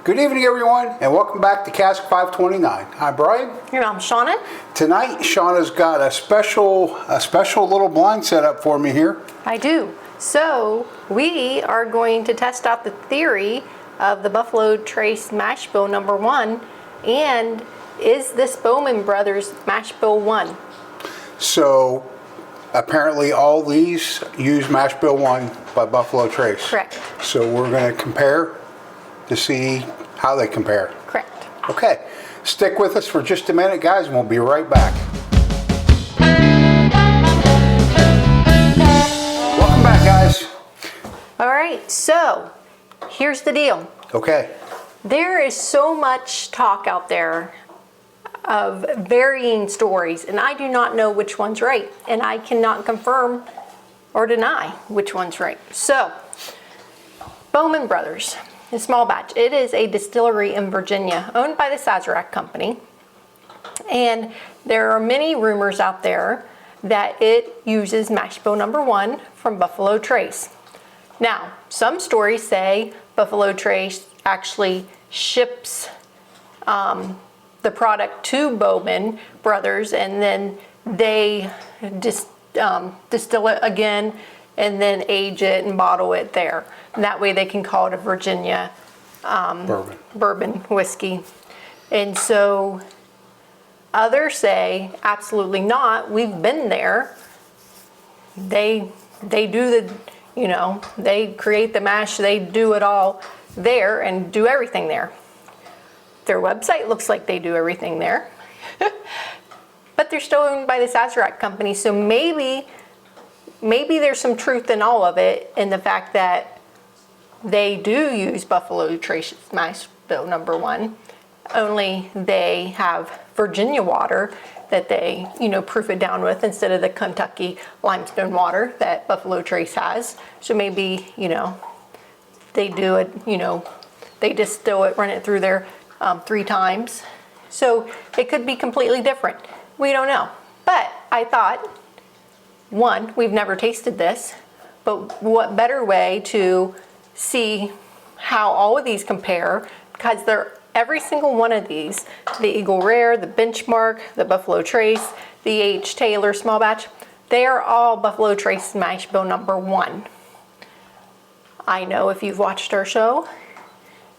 Good evening, everyone, and welcome back to Cask 529. I'm Brian. And I'm Shona. Tonight, Shauna's got a special little blind set up for me here. I do. So we are going to test out the theory of the Buffalo Trace Mash Bill number 1, and is this Bowman Brothers Mash Bill 1? So apparently, all these use Mash Bill 1 by Buffalo Trace. Correct. So we're going to compare to see how they compare. Correct. Okay, stick with us for just a minute, guys, and we'll be right back. Welcome back, guys. All right, so here's the deal. Okay. There is so much talk out there of varying stories, and I do not know which one's right, and I cannot confirm or deny which one's right. So, Bowman Brothers, a small batch. It is a distillery in Virginia owned by the Sazerac company, and there are many rumors out there that it uses mash bill number 1 from Buffalo Trace. Now, some stories say Buffalo Trace actually ships the product to Bowman Brothers, and then they distill it again and then age it and bottle it there. And that way they can call it a Virginia bourbon whiskey. And so others say absolutely not. We've been there. They do the, they create the mash, they do it all there and do everything there. Their website looks like they do everything there. But they're still owned by the Sazerac company, so maybe there's some truth in all of it, in the fact that they do use Buffalo Trace Mash Bill number 1, only they have Virginia water that they, proof it down with instead of the Kentucky limestone water that Buffalo Trace has. So maybe, they do it, they distill it, run it through there 3 times. So it could be completely different. We don't know. But I thought, one, we've never tasted this, but what better way to see how all of these compare, because every single one of these, the Eagle Rare, the Benchmark, the Buffalo Trace, the H. Taylor Small Batch, they are all Buffalo Trace Mash Bill number 1. I know if you've watched our show,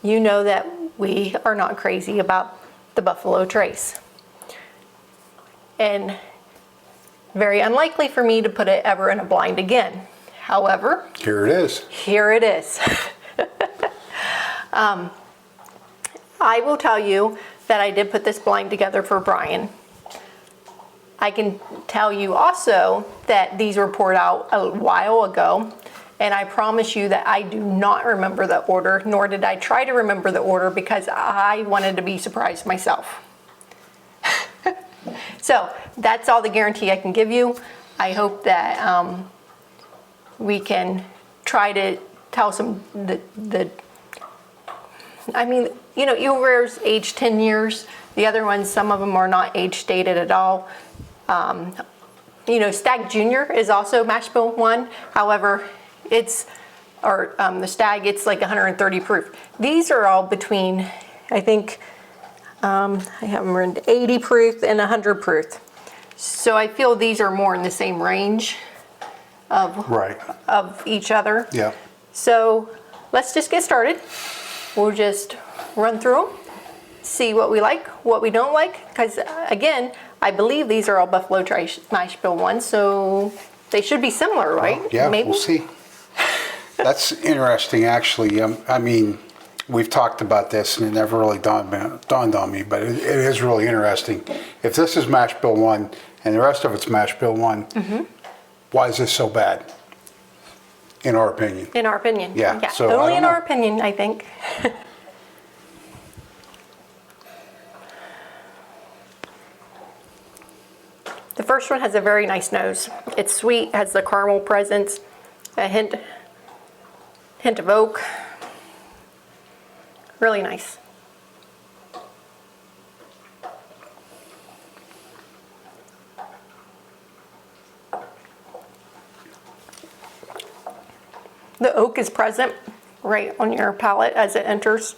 you know that we are not crazy about the Buffalo Trace. And very unlikely for me to put it ever in a blind again. However, Here it is. Here it is. I will tell you that I did put this blind together for Brian. I can tell you also that these were poured out a while ago, and I promise you that I do not remember the order, nor did I try to remember the order, because I wanted to be surprised myself. So that's all the guarantee I can give you. I hope that we can try to tell some Eagle Rare's aged 10 years. The other ones, some of them are not age dated at all. Stag Junior is also Mash Bill 1. However, the Stag, it's like 130 proof. These are all between, I think, I have them around 80 proof and 100 proof. So I feel these are more in the same range of each other. Yeah. So let's just get started. We'll just run through them, see what we like, what we don't like, because again, I believe these are all Buffalo Trace Mash Bill 1, so they should be similar, right? Well, yeah, maybe? We'll see. That's interesting, actually. We've talked about this, and it never really dawned on me, but it is really interesting. If this is Mash Bill 1 and the rest of it's Mash Bill 1, why is this so bad? In our opinion. In our opinion. Yeah. So only in our opinion, I think. The first one has a very nice nose. It's sweet, has the caramel presence, a hint of oak. Really nice. The oak is present right on your palate as it enters.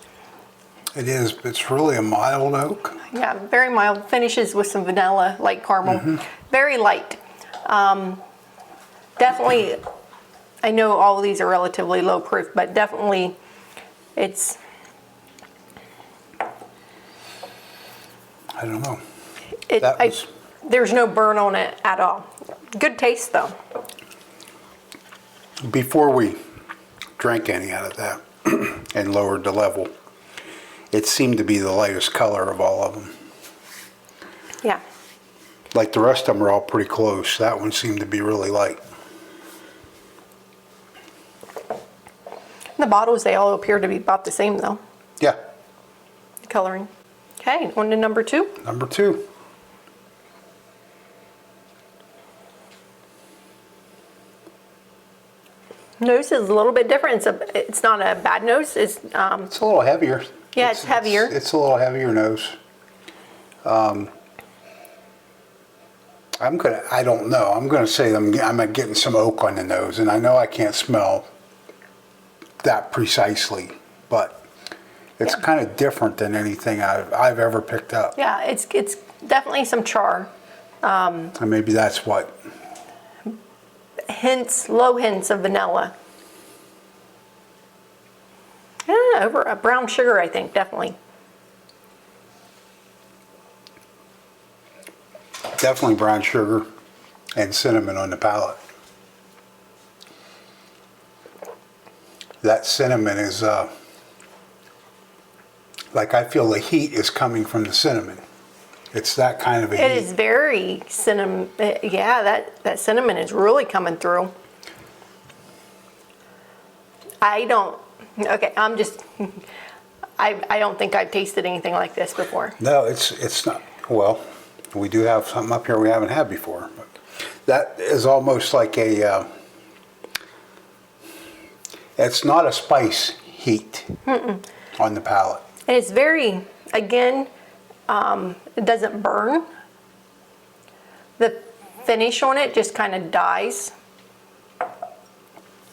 It is, but it's really a mild oak. Yeah, very mild. Finishes with some vanilla, light caramel. Very light. Definitely, I know all of these are relatively low proof, but definitely it's, I don't know. it, That was- there's no burn on it at all. Good taste though. Before we drank any out of that and lowered the level, it seemed to be the lightest color of all of them. Yeah. Like the rest of them are all pretty close. That one seemed to be really light. The bottles, they all appear to be about the same though, Yeah, the coloring. Okay, on to number 2. number 2. Nose is a little bit different. It's not a bad nose. It's a little heavier. Yeah, it's heavier. It's a little heavier nose. I don't know. I'm gonna say I'm getting some oak on the nose, and I know I can't smell that precisely, but it's Yeah. kind of different than anything I've ever picked up. Yeah, it's definitely some char. And maybe that's what. Low hints of vanilla. Yeah, over a brown sugar, I think, definitely. Definitely brown sugar and cinnamon on the palate. That cinnamon is, like I feel the heat is coming from the cinnamon. It's that kind of a It heat. is very cinnamon. Yeah, that cinnamon is really coming through. Okay, I don't think I've tasted anything like this before. No, it's not. Well, we do have something up here we haven't had before. But that is almost like a, it's not a spice heat on the palate. And it's very, again, it doesn't burn. The finish on it just kind of dies, at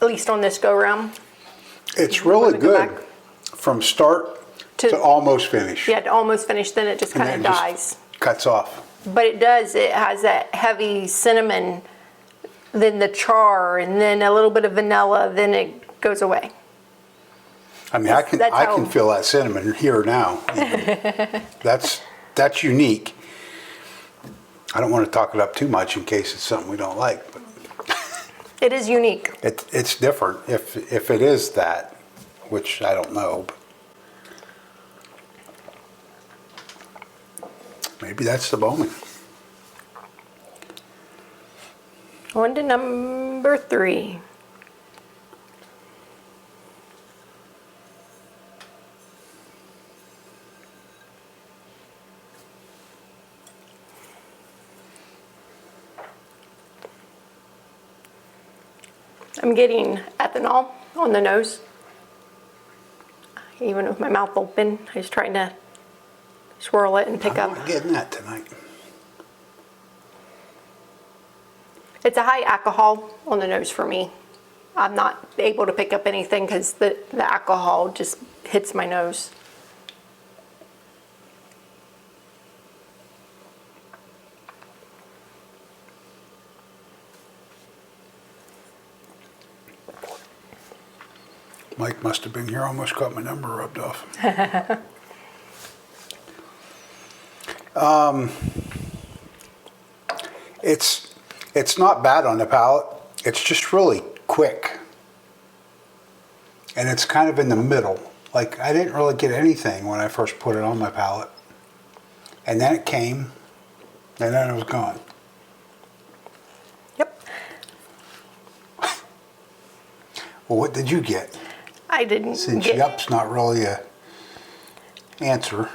least on this go round. It's really Wanna go good back? from start to almost finish. Yeah, to almost finish, then it just And kind of then it dies. just cuts off. But it has that heavy cinnamon, then the char, and then a little bit of vanilla, then it goes away. I mean, I can how- feel that cinnamon here now. That's unique. I don't want to talk it up too much in case it's something we don't like, but It is unique. it's different if it is that, which I don't know. But maybe that's the Bowman. On to number 3. I'm getting ethanol on the nose. Even with my mouth open, I was trying to swirl it and pick I'm up. not getting that tonight. It's a high alcohol on the nose for me. I'm not able to pick up anything because the alcohol just hits my nose. Mike must have been here, almost got my number rubbed off. It's not bad on the palate. It's just really quick. And it's kind of in the middle. Like, I didn't really get anything when I first put it on my palate. And then it came, and then it was gone. Yep. Well, what did you get? I didn't Since get yup's not really a answer.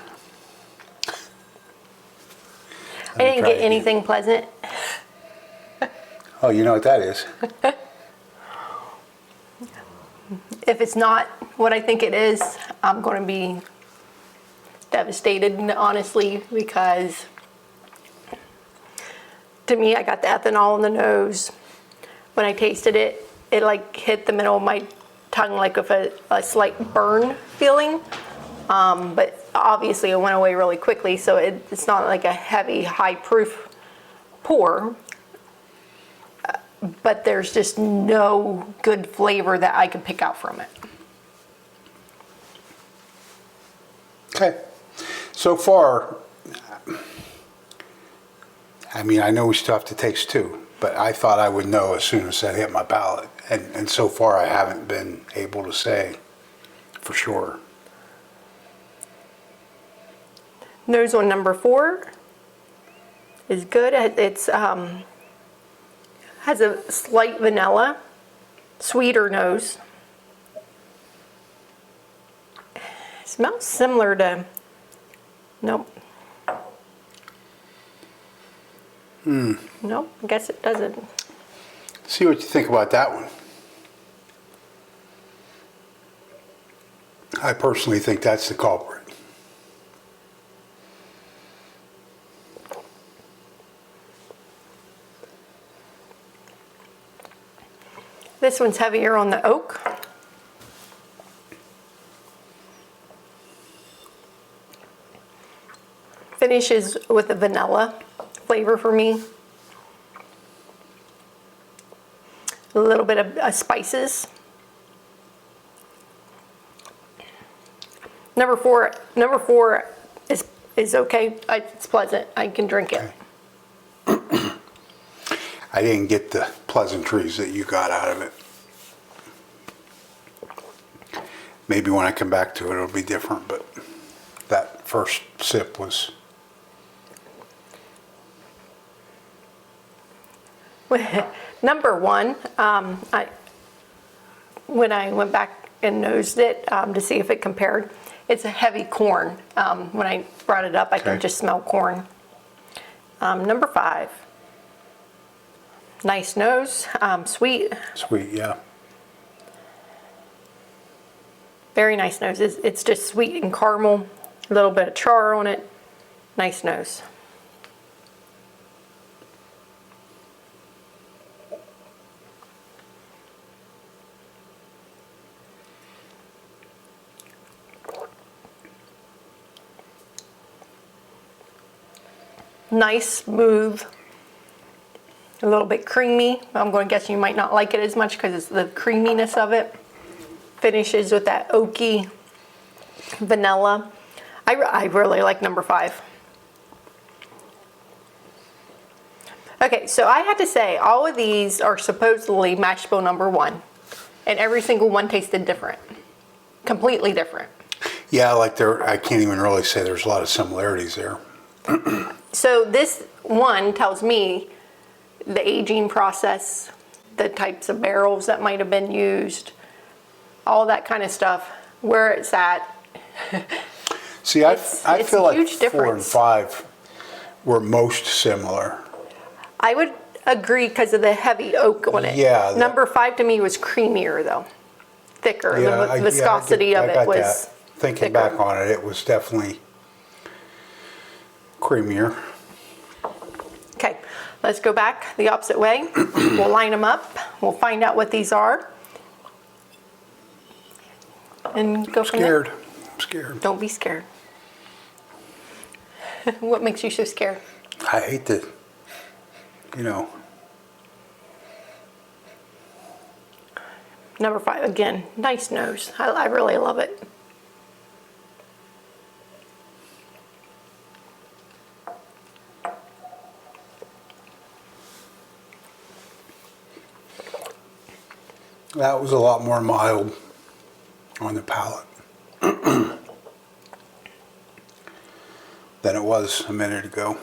I didn't try get again. anything pleasant. Oh, you know what that is? If it's not what I think it is, I'm going to be devastated, honestly, because to me, I got the ethanol in the nose. When I tasted it, it like hit the middle of my tongue like with a slight burn feeling. But obviously it went away really quickly, so it's not like a heavy, high proof pour. But there's just no good flavor that I could pick out from it. Okay. So far, I mean, I know we still have to taste two, but I thought I would know as soon as that hit my palate. And so far, I haven't been able to say for sure. Nose on number 4 is good. It's has a slight vanilla, sweeter nose. Smells similar to, nope. Nope, I guess it doesn't. See what you think about that one. I personally think that's the culprit. This one's heavier on the oak. Finishes with a vanilla flavor for me. A little bit of spices. Number four is okay. It's pleasant. I can drink it. Okay. I didn't get the pleasantries that you got out of it. Maybe when I come back to it, it'll be different, but that first sip was... Number 1, when I went back and nosed it to see if it compared, it's a heavy corn. When I brought it up, I can just smell corn. Number 5, nice nose, sweet. Sweet, yeah. Very nice nose. It's just sweet and caramel, a little bit of char on it. Nice nose. Nice, smooth, a little bit creamy. I'm going to guess you might not like it as much because it's the creaminess of it. Finishes with that oaky vanilla. I really like number 5. Okay, so I had to say all of these are supposedly mash bill number 1, and every single one tasted different, completely different. Yeah, like I can't even really say there's a lot of similarities there. So this one tells me the aging process, the types of barrels that might have been used, all that kind of stuff, where it's at. See, I It's feel a like huge 4 and difference. 5 were most similar. I would agree because of the heavy oak on it. Yeah. Number 5 to me was creamier though, thicker. The viscosity of it was that. Thinking thicker. back on it, it was definitely creamier. Okay, let's go back the opposite way. We'll line them up. We'll find out what these are. And go from there. I'm scared. Don't be scared. What makes you so scared? I hate to, you know. Number 5, again, nice nose. I really love it. That was a lot more mild on the palate than it was a minute ago.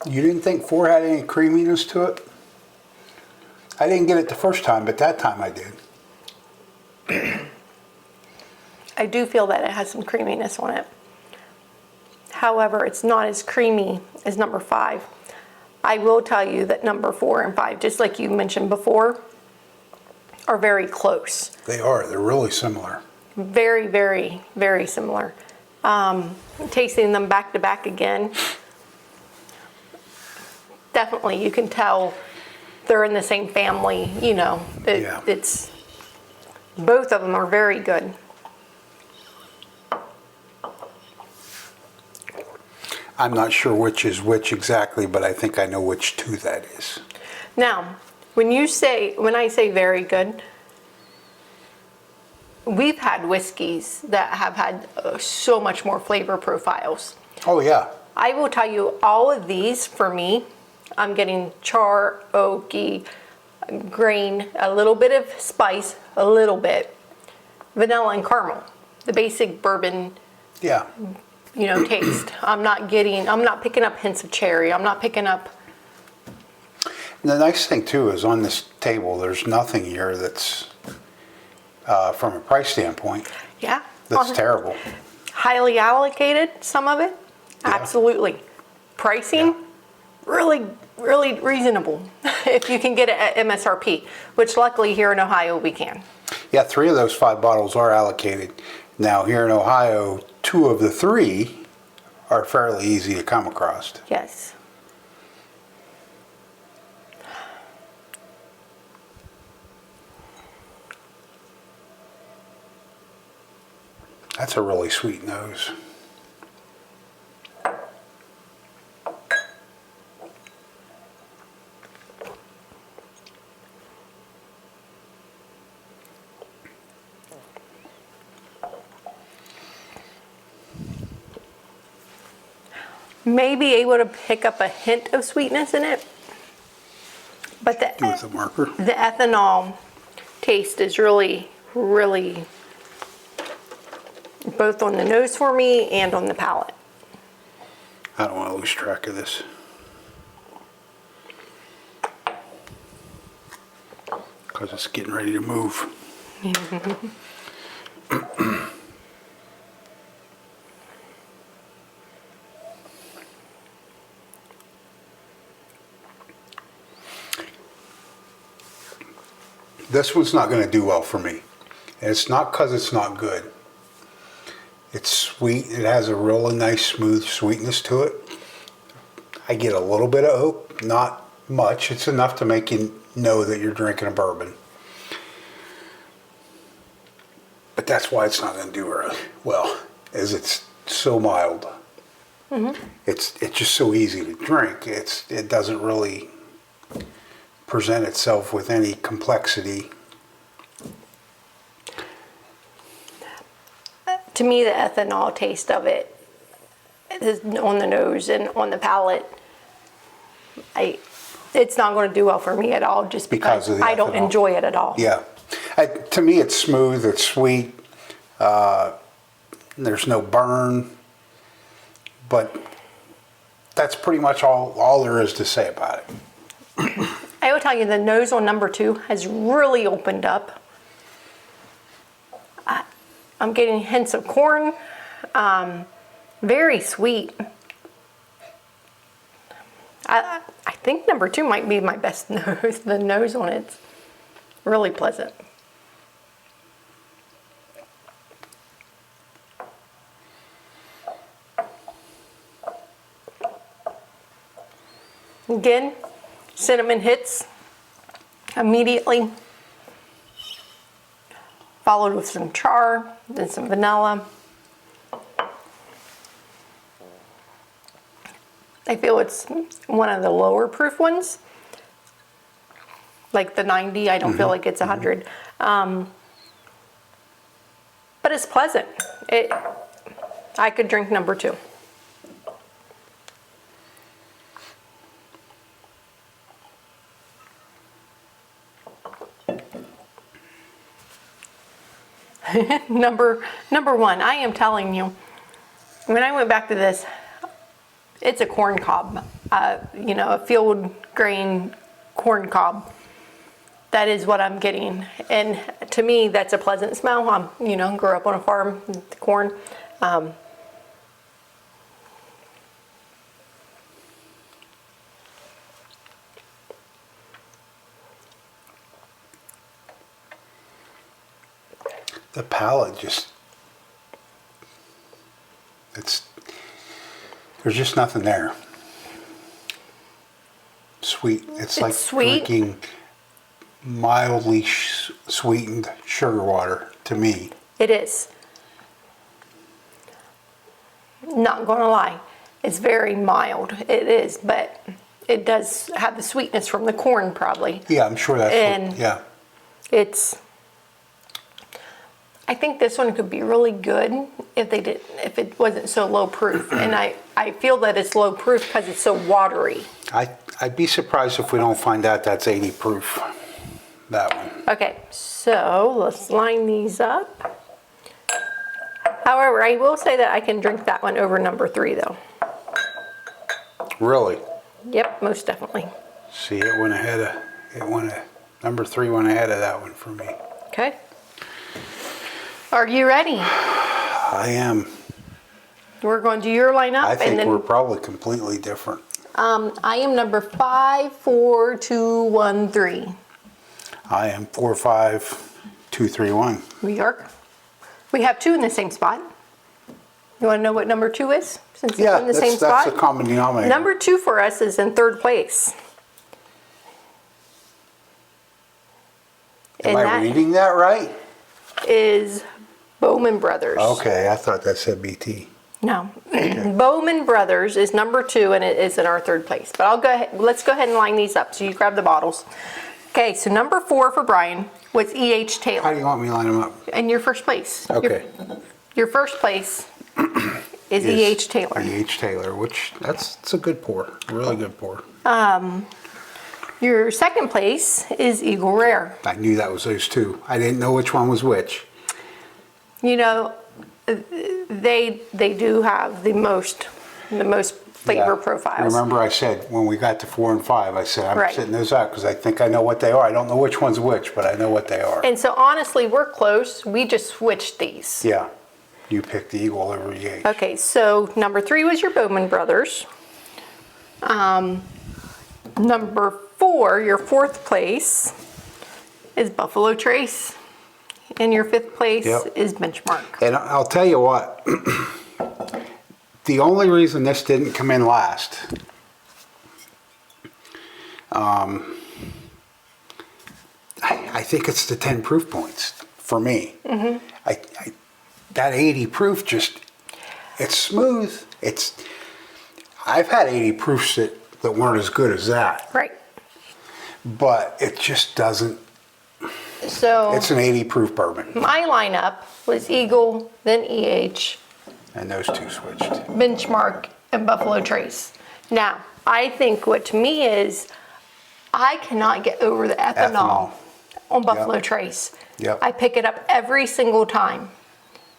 You didn't think 4 had any creaminess to it? I didn't get it the first time, but that time I did. I do feel that it has some creaminess on it. However, it's not as creamy as number 5. I will tell you that number 4 and 5, just like you mentioned before, are very close. They are. They're really similar. Very, very, very similar. Tasting them back to back again, definitely you can tell they're in the same family, you know. Yeah. It's both of them are very good. I'm not sure which is which exactly, but I think I know which two that is. Now, when I say very good, we've had whiskeys that have had so much more flavor profiles. Oh, yeah. I will tell you, all of these, for me, I'm getting char, oaky, grain, a little bit of spice, a little bit, vanilla and caramel. The basic bourbon, Yeah. you know, taste. I'm not picking up hints of cherry. I'm not picking up. And the nice thing, too, is on this table, there's nothing here that's, from a price standpoint, Yeah. that's terrible. Highly allocated, some of it. Yeah. Absolutely. Pricing, Yeah. really, really reasonable if you can get it at MSRP, which luckily here in Ohio we can. Yeah, 3 of those 5 bottles are allocated. Now, here in Ohio, 2 of the 3 are fairly easy to come across. Yes. That's a really sweet nose. May be able to pick up a hint of sweetness in it, but Do with the marker. the ethanol taste is really, really both on the nose for me and on the palate. I don't want to lose track of this. Because it's getting ready to move. This one's not going to do well for me. And it's not because it's not good. It's sweet. It has a really nice, smooth sweetness to it. I get a little bit of oak, not much. It's enough to make you know that you're drinking a bourbon. But that's why it's not going to do really well, is it's so mild. Mm-hmm. It's just so easy to drink. It doesn't really present itself with any complexity. To me, the ethanol taste of it is on the nose and on the palate. It's not going to do well for me at all, just because of the I don't ethanol. enjoy it at all. Yeah. To me, it's smooth, it's sweet, there's no burn, but that's pretty much all there is to say about it. I will tell you, the nose on number 2 has really opened up. I'm getting hints of corn, very sweet. I think number 2 might be my best nose. The nose on it's really pleasant. Again, cinnamon hits immediately, followed with some char, then some vanilla. I feel it's one of the lower proof ones, like the 90. I don't feel like it's 100. But it's pleasant. I could drink number 2. Number 1, I am telling you, when I went back to this, it's a corn cob, a field grain corn cob. That is what I'm getting, and to me, that's a pleasant smell. Grew up on a farm, corn. the palate just, there's just nothing there. Sweet. It's like sweet. drinking mildly sweetened sugar water to me. It is. Not gonna lie, it's very mild. It is, but it does have the sweetness from the corn probably. Yeah, I'm sure that's And what, yeah. I think this one could be really good if it wasn't so low proof. And I feel that it's low proof because it's so watery. I'd be surprised if we don't find out that's 80 proof, that one. Okay, so let's line these up. However, I will say that I can drink that one over number 3 though. Really? Yep, most definitely. See, number 3 went ahead of that one for me. Okay. Are you ready? I am. We're going to do your lineup. I think and then, we're probably completely different. I am number 5, 4, 2, 1, 3. I am 4, 5, 2, 3, 1. New York. We have 2 in the same spot. You want to know what number 2 is? Since it's in the same spot. That's a common denominator. Number 2 for us is in 3rd place. Am I reading that right? Is Bowman Brothers. Okay, I thought that said BT. No. Bowman Brothers is number 2 and it is in our 3rd place. But I'll go ahead, let's go ahead and line these up. So you grab the bottles. Okay, so number 4 for Bryan was E.H. Taylor. How do you want me to line them up? In your first place. Okay. Your first place is E.H. Taylor. E.H. Taylor, which it's a good pour, really good pour. Your second place is Eagle Rare. I knew that was those 2. I didn't know which one was which. You know, they do have the most flavor profiles. Remember I said when we got to 4 and 5, I said I'm Right. sitting those out because I think I know what they are. I don't know which one's which, but I know what they are. And so honestly, we're close. We just switched these. Yeah, you picked the Eagle over E.H. Okay, so number 3 was your Bowman Brothers. Number 4, your 4th place is Buffalo Trace. And your 5th place is Benchmark. And I'll tell you what, the only reason this didn't come in last, I think it's the 10 proof points for me. Mm-hmm. That 80 proof just, it's smooth. I've had 80 proofs that weren't as good as that. Right. But it just doesn't. So It's an 80 proof bourbon. my lineup was Eagle, then EH, And those 2 switched. Benchmark, and Buffalo Trace. Now, I think what to me is, I cannot get over the ethanol on Buffalo Trace. Yep. I pick it up every single time.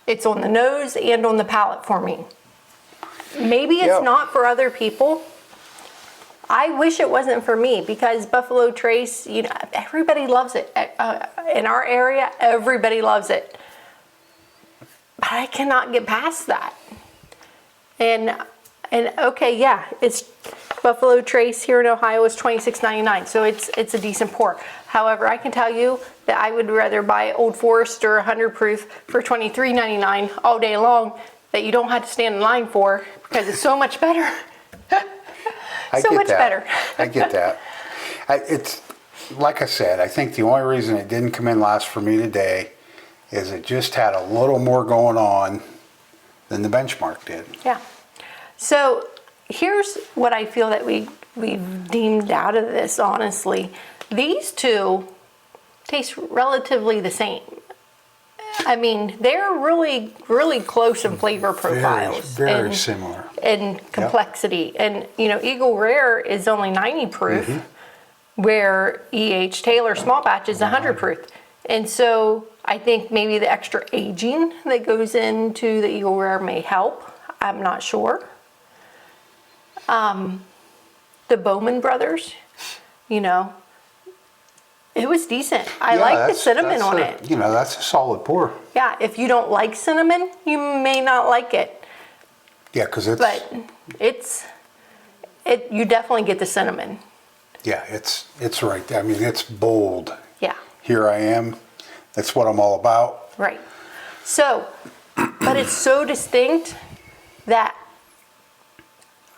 It's on the nose and on the palate for me. Maybe it's Yep. not for other people. I wish it wasn't for me because Buffalo Trace, you know, everybody loves it. In our area, everybody loves it. But I cannot get past that. And okay, yeah, it's Buffalo Trace here in Ohio is $26.99, so it's a decent pour. However, I can tell you that I would rather buy Old Forester 100 proof for $23.99 all day long that you don't have to stand in line for because it's so much better. So much better. I get that. It's like I said, I think the only reason it didn't come in last for me today is it just had a little more going on than the Benchmark did. Yeah. So here's what I feel that we've deemed out of this, honestly. These 2 taste relatively the same. I mean, they're really, really close in flavor profiles. Very similar. And complexity. Yep. And, you know, Eagle Rare is only 90 proof, where E.H. Taylor small batch is 100 proof. And so I think maybe the extra aging that goes into the Eagle Rare may help. I'm not sure. The Bowman Brothers, you know, it was decent. I like the cinnamon on it. You know, that's a solid pour. Yeah, if you don't like cinnamon, you may not like it. Yeah, because it's... But you definitely get the cinnamon. Yeah, it's right there. I mean, it's bold. Yeah. Here I am. That's what I'm all about. Right. So, but it's so distinct that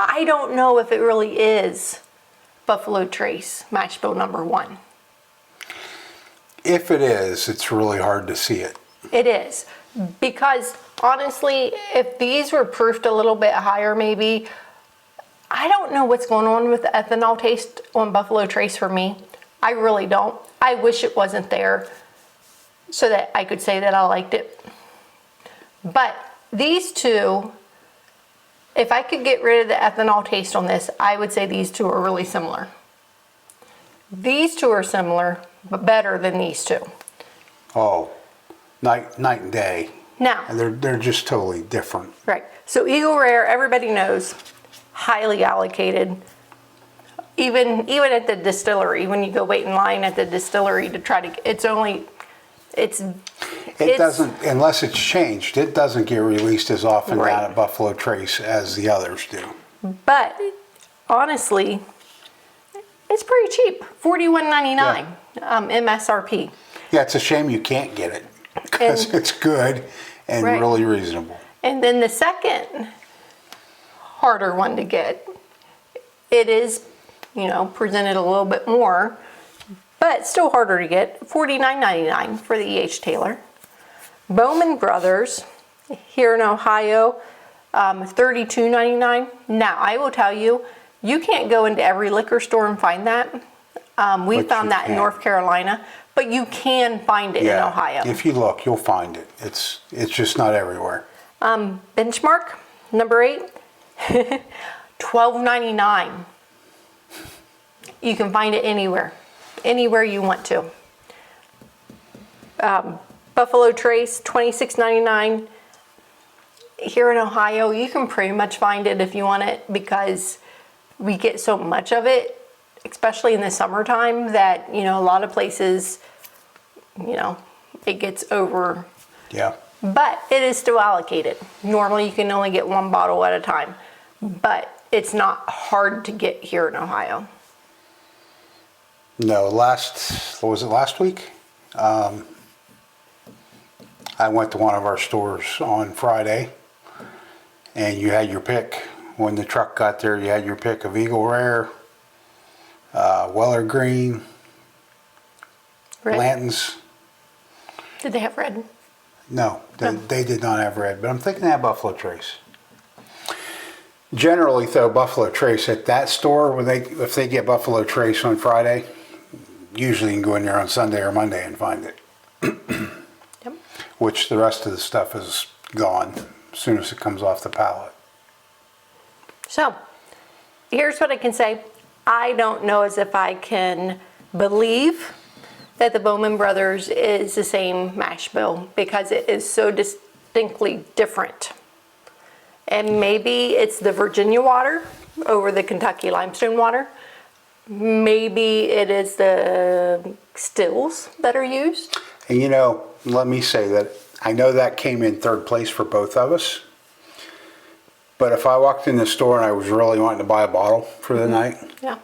I don't know if it really is Buffalo Trace Mash Bill number 1. If it is, it's really hard to see it. It is. Because honestly, if these were proofed a little bit higher maybe, I don't know what's going on with the ethanol taste on Buffalo Trace for me. I really don't. I wish it wasn't there so that I could say that I liked it. But these two, if I could get rid of the ethanol taste on this, I would say these two are really similar. These two are similar, but better than these two. Oh, night and day. Now, And they're just totally different. right. So Eagle Rare, everybody knows, highly allocated. Even at the distillery, when you go wait in line at the distillery to try to, it doesn't, unless it's changed, it doesn't get released as often Right. down at Buffalo Trace as the others do. But honestly, it's pretty cheap, $41.99 MSRP. Yeah, it's a shame you can't get it because And- it's good and Right. really reasonable. And then the second harder one to get, it is, presented a little bit more, but still harder to get, $49.99 for the E.H. Taylor. Bowman Brothers here in Ohio, $32.99. Now, I will tell you, you can't go into every liquor store and find that. We But found you that in can. North Carolina, but you can find it in Ohio. If you look, you'll find it. It's just not everywhere. Benchmark, number 8, $12.99. You can find it anywhere you want to. Buffalo Trace, $26.99. Here in Ohio, you can pretty much find it if you want it because we get so much of it, especially in the summertime, that, a lot of places, it gets over. Yeah. But it is still allocated. Normally you can only get 1 bottle at a time, but it's not hard to get here in Ohio. No, last week? I went to one of our stores on Friday and you had your pick. When the truck got there, you had your pick of Eagle Rare, Weller Green, Red? Blanton's. Did they have red? No, they did not have red, but I'm thinking they have Buffalo Trace. Generally, though, Buffalo Trace at that store, if they get Buffalo Trace on Friday, usually you can go in there on Sunday or Monday and find it. Yep. Which the rest of the stuff is gone as soon as it comes off the pallet. So, here's what I can say. I don't know as if I can believe that the Bowman Brothers is the same mash bill because it is so distinctly different. And maybe it's the Virginia water over the Kentucky limestone water. Maybe it is the stills that are used. And let me say that I know that came in third place for both of us. But if I walked in the store and I was really wanting to buy a bottle for the night, Yeah.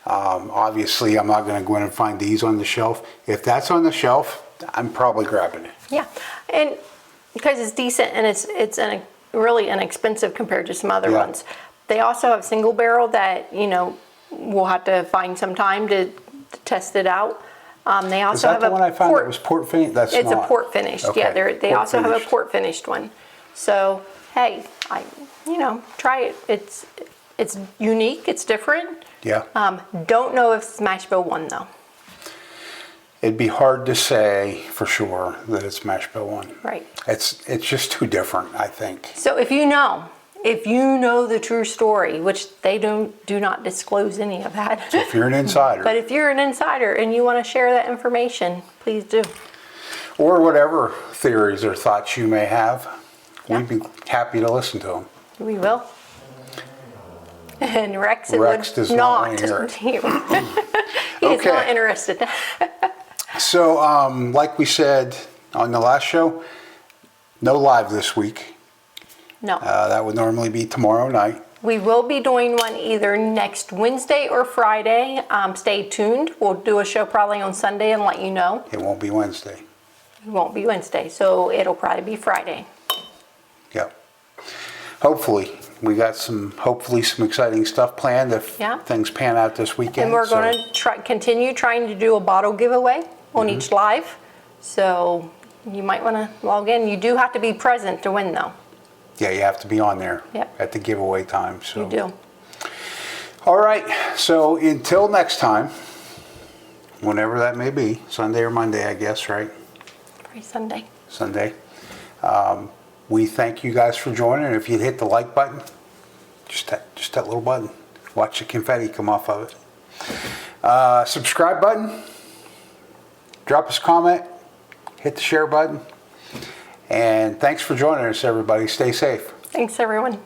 obviously I'm not going to go in and find these on the shelf. If that's on the shelf, I'm probably grabbing it. Yeah, and because it's decent and it's really inexpensive compared to some other Yeah. ones. They also have single barrel that we'll have to find some time to test it out. They also Is that have the a one I found that port. was port finished? That's It's not. a port finished. Okay, Yeah, they port also have a finished. port finished one. So hey, try it. It's unique. It's different. Yeah. Don't know if it's Mash Bill 1 though. It'd be hard to say for sure that it's Mash Bill 1. Right. It's just too different, I think. So if you know the true story, which they do not disclose any of that. So if you're an insider, But if you're an insider and you want to share that information, please do. or whatever theories or thoughts you may have, Yeah. we'd be happy to listen to them. We will. And Rex Does would not not. want to hear it. He is Okay. not interested. So, like we said on the last show, no live this week. No. That would normally be tomorrow night. We will be doing one either next Wednesday or Friday. Stay tuned. We'll do a show probably on Sunday and let you know. It won't be Wednesday. It won't be Wednesday, so it'll probably be Friday. Yep. Hopefully. We got hopefully some exciting stuff planned if Yeah. things pan out this weekend. And we're so- going to continue trying to do a bottle giveaway on each live. So you might want to log in. You do have to be present to win, though. Yeah, you have to be on there Yep. at the giveaway time. So. You do. All right. So until next time, whenever that may be, Sunday or Monday, I guess, right? Every Sunday. Sunday. We thank you guys for joining. If you'd hit the like button, just that little button. Watch the confetti come off of it. Subscribe button. Drop us a comment. Hit the share button. And thanks for joining us, everybody. Stay safe. Thanks, everyone.